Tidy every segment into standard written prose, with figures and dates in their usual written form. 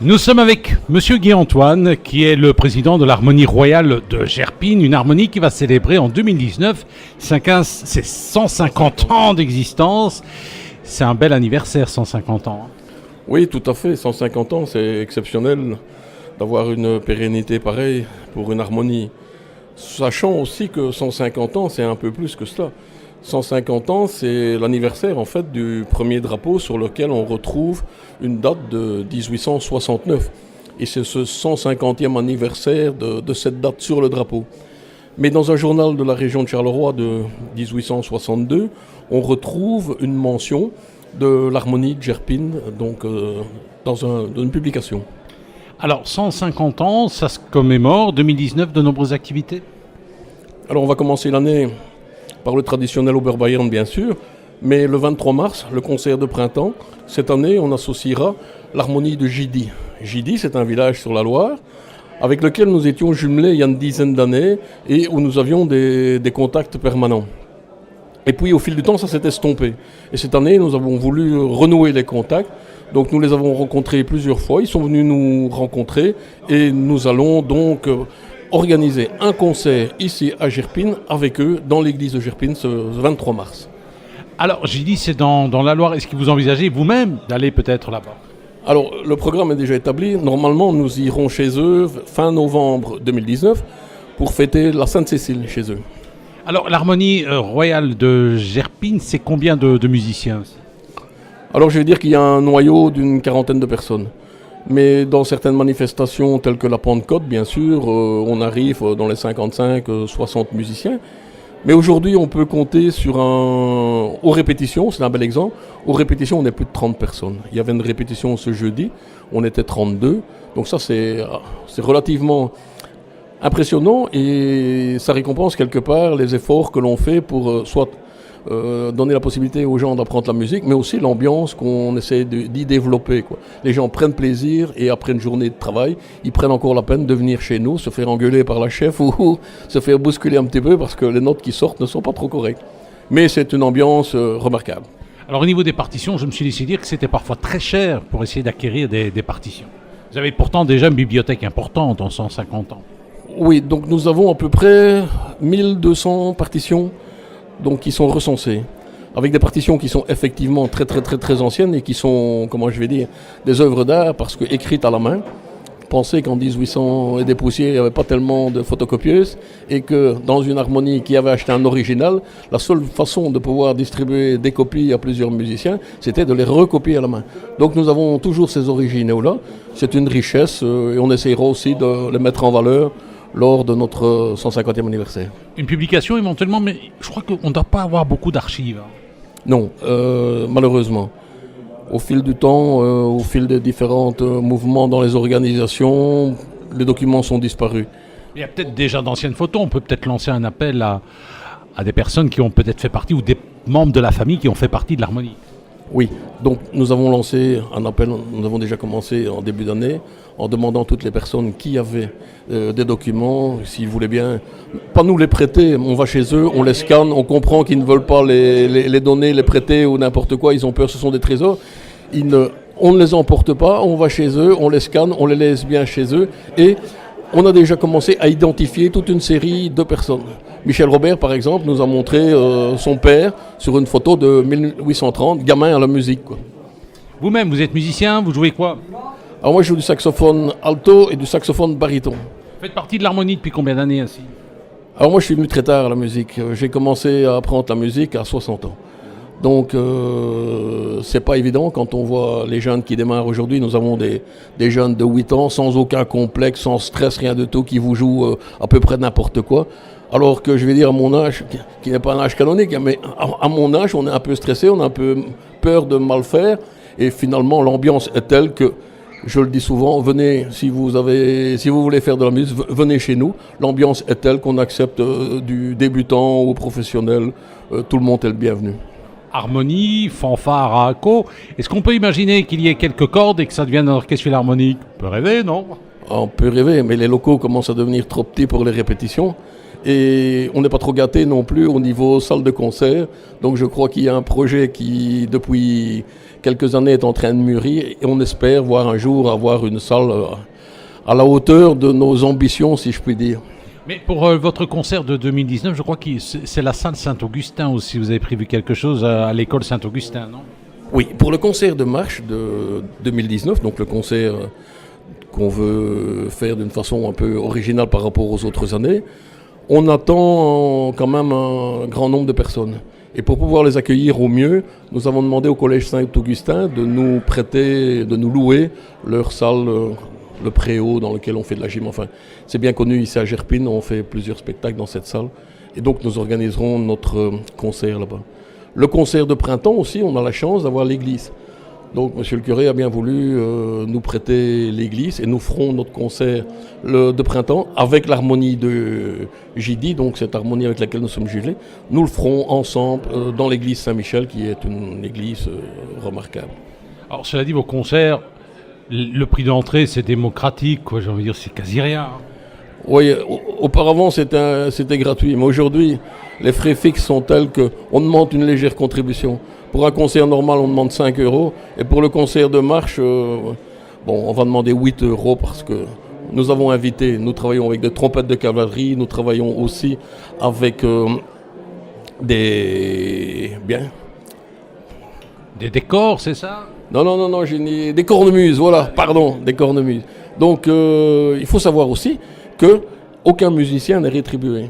Nous sommes avec Monsieur Guy-Antoine, qui est le président de l'Harmonie Royale de Gerpine, une harmonie qui va célébrer en 2019 ses 150 ans d'existence. C'est un bel anniversaire, 150 ans. Oui, tout à fait. 150 ans, c'est exceptionnel d'avoir une pérennité pareille pour une harmonie. Sachant aussi que 150 ans, c'est un peu plus que cela. 150 ans, c'est l'anniversaire en fait du premier drapeau sur lequel on retrouve une date de 1869. Et c'est ce 150e anniversaire de cette date sur le drapeau. Mais dans un journal de la région de Charleroi de 1862, on retrouve une mention de l'harmonie de Gerpine, donc dans une publication. Alors, 150 ans, ça se commémore. 2019, de nombreuses activités. Alors, on va commencer l'année par le traditionnel Oberbayern, bien sûr, mais le 23 mars, le concert de printemps. Cette année, on associera l'harmonie de Gidy. Gidy, c'est un village sur la Loire, avec lequel nous étions jumelés il y a une dizaine d'années et où nous avions des contacts permanents. Et puis, au fil du temps, ça s'est estompé. Et cette année, nous avons voulu renouer les contacts. Donc, nous les avons rencontrés plusieurs fois. Ils sont venus nous rencontrer et nous allons donc organiser un concert ici à Gerpine avec eux dans l'église de Gerpine ce 23 mars. Alors, Gidy, c'est dans la Loire. Est-ce que vous envisagez vous-même d'aller peut-être là-bas ? Alors, le programme est déjà établi. Normalement, nous irons chez eux fin novembre 2019 pour fêter la Sainte-Cécile chez eux. Alors, l'harmonie royale de Gerpine, c'est combien de musiciens ? Alors, je vais dire qu'il y a un noyau d'une quarantaine de personnes. Mais dans certaines manifestations telles que la Pentecôte, bien sûr, on arrive dans les 55-60 musiciens. Mais aujourd'hui, on peut compter sur aux répétitions, c'est un bel exemple. Aux répétitions, on est plus de 30 personnes. Il y avait une répétition ce jeudi, on était 32. Donc ça, c'est relativement impressionnant et ça récompense quelque part les efforts que l'on fait pour soit donner la possibilité aux gens d'apprendre la musique, mais aussi l'ambiance qu'on essaie d'y développer, quoi. Les gens prennent plaisir et après une journée de travail, ils prennent encore la peine de venir chez nous, se faire engueuler par la chef ou se faire bousculer un petit peu parce que les notes qui sortent ne sont pas trop correctes. Mais c'est une ambiance remarquable. Alors au niveau des partitions, je me suis laissé dire que c'était parfois très cher pour essayer d'acquérir des partitions. Vous avez pourtant déjà une bibliothèque importante en 150 ans. Oui, donc nous avons à peu près 1200 partitions donc qui sont recensées, avec des partitions qui sont effectivement très très très très anciennes et qui sont, comment je vais dire, des œuvres d'art parce que écrites à la main. Pensez qu'en 1800 et des poussières, il n'y avait pas tellement de photocopieuses et que dans une harmonie qui avait acheté un original, la seule façon de pouvoir distribuer des copies à plusieurs musiciens, c'était de les recopier à la main. Donc nous avons toujours ces originaux-là. C'est une richesse et on essaiera aussi de les mettre en valeur lors de notre 150e anniversaire. Une publication éventuellement, mais je crois qu'on ne doit pas avoir beaucoup d'archives. Non, malheureusement. Au fil du temps, au fil des différents mouvements dans les organisations, les documents sont disparus. Il y a peut-être déjà d'anciennes photos, on peut peut-être lancer un appel à des personnes qui ont peut-être fait partie, ou des membres de la famille qui ont fait partie de l'harmonie. Oui, donc nous avons lancé un appel, nous avons déjà commencé en début d'année, en demandant à toutes les personnes qui avaient des documents, s'ils voulaient bien, pas nous les prêter, on va chez eux, on les scanne, on comprend qu'ils ne veulent pas les donner, les prêter ou n'importe quoi, ils ont peur, ce sont des trésors. On ne les emporte pas, on va chez eux, on les scanne, on les laisse bien chez eux et on a déjà commencé à identifier toute une série de personnes. Michel Robert, par exemple, nous a montré son père sur une photo de 1830, gamin à la musique, quoi. Vous-même, vous êtes musicien, vous jouez quoi ? Alors moi, je joue du saxophone alto et du saxophone baryton. Vous faites partie de l'harmonie depuis combien d'années ainsi ? Alors moi, je suis venu très tard à la musique. J'ai commencé à apprendre la musique à 60 ans. Donc, c'est pas évident quand on voit les jeunes qui démarrent aujourd'hui. Nous avons des jeunes de 8 ans, sans aucun complexe, sans stress, rien de tout, qui vous jouent à peu près n'importe quoi. Alors que je vais dire à mon âge, qui n'est pas un âge canonique, mais à mon âge, on est un peu stressé, on a un peu peur de mal faire. Et finalement, l'ambiance est telle que, je le dis souvent, venez, si vous voulez faire de la musique, venez chez nous. L'ambiance est telle qu'on accepte du débutant au professionnel. Tout le monde est le bienvenu. Harmonie, fanfare, arco. Est-ce qu'on peut imaginer qu'il y ait quelques cordes et que ça devienne un orchestre philharmonique ? On peut rêver, non ? On peut rêver, mais les locaux commencent à devenir trop petits pour les répétitions. Et on n'est pas trop gâté non plus au niveau salle de concert. Donc je crois qu'il y a un projet qui, depuis quelques années, est en train de mûrir. Et on espère voir un jour avoir une salle à la hauteur de nos ambitions, si je puis dire. Mais pour votre concert de 2019, je crois que c'est la salle Saint-Augustin aussi. Vous avez prévu quelque chose à l'école Saint-Augustin, non? Oui, pour le concert de marche de 2019, donc le concert qu'on veut faire d'une façon un peu originale par rapport aux autres années, on attend quand même un grand nombre de personnes. Et pour pouvoir les accueillir au mieux, nous avons demandé au Collège Saint-Augustin de nous prêter, de nous louer leur salle, le Préau, dans lequel on fait de la gym. Enfin, c'est bien connu ici à Gerpine, on fait plusieurs spectacles dans cette salle. Et donc nous organiserons notre concert là-bas. Le concert de printemps aussi, on a la chance d'avoir l'église. Donc monsieur le curé a bien voulu nous prêter l'église et nous ferons notre concert de printemps avec l'harmonie de Gidi, donc cette harmonie avec laquelle nous sommes jumelés. Nous le ferons ensemble dans l'église Saint-Michel, qui est une église remarquable. Alors cela dit, vos concerts, le prix d'entrée c'est démocratique, quoi. J'ai envie de dire, c'est quasi rien. Oui, auparavant c'était gratuit, mais aujourd'hui les frais fixes sont tels qu'on demande une légère contribution. Pour un concert normal, on demande 5 €, et pour le concert de marche, on va demander 8 € parce que nous avons invité, nous travaillons avec des trompettes de cavalerie, nous travaillons aussi avec des décors, c'est ça? Non, j'ai dit des cornemuses, voilà, pardon, des cornemuses. Donc il faut savoir aussi qu'aucun musicien n'est rétribué.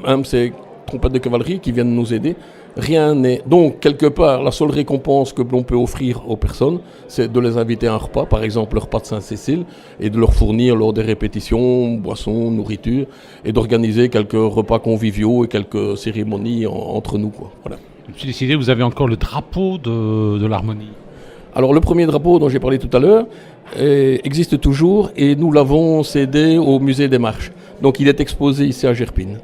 Même ces trompettes de cavalerie qui viennent nous aider, rien n'est. Donc, quelque part, la seule récompense que l'on peut offrir aux personnes, c'est de les inviter à un repas, par exemple le repas de Saint-Cécile, et de leur fournir lors des répétitions, boissons, nourriture, et d'organiser quelques repas conviviaux et quelques cérémonies entre nous, quoi. Voilà. Je me suis décidé, vous avez encore le drapeau de l'harmonie. Alors, le premier drapeau dont j'ai parlé tout à l'heure existe toujours, et nous l'avons cédé au musée des Marches. Donc, il est exposé ici à Gerpine.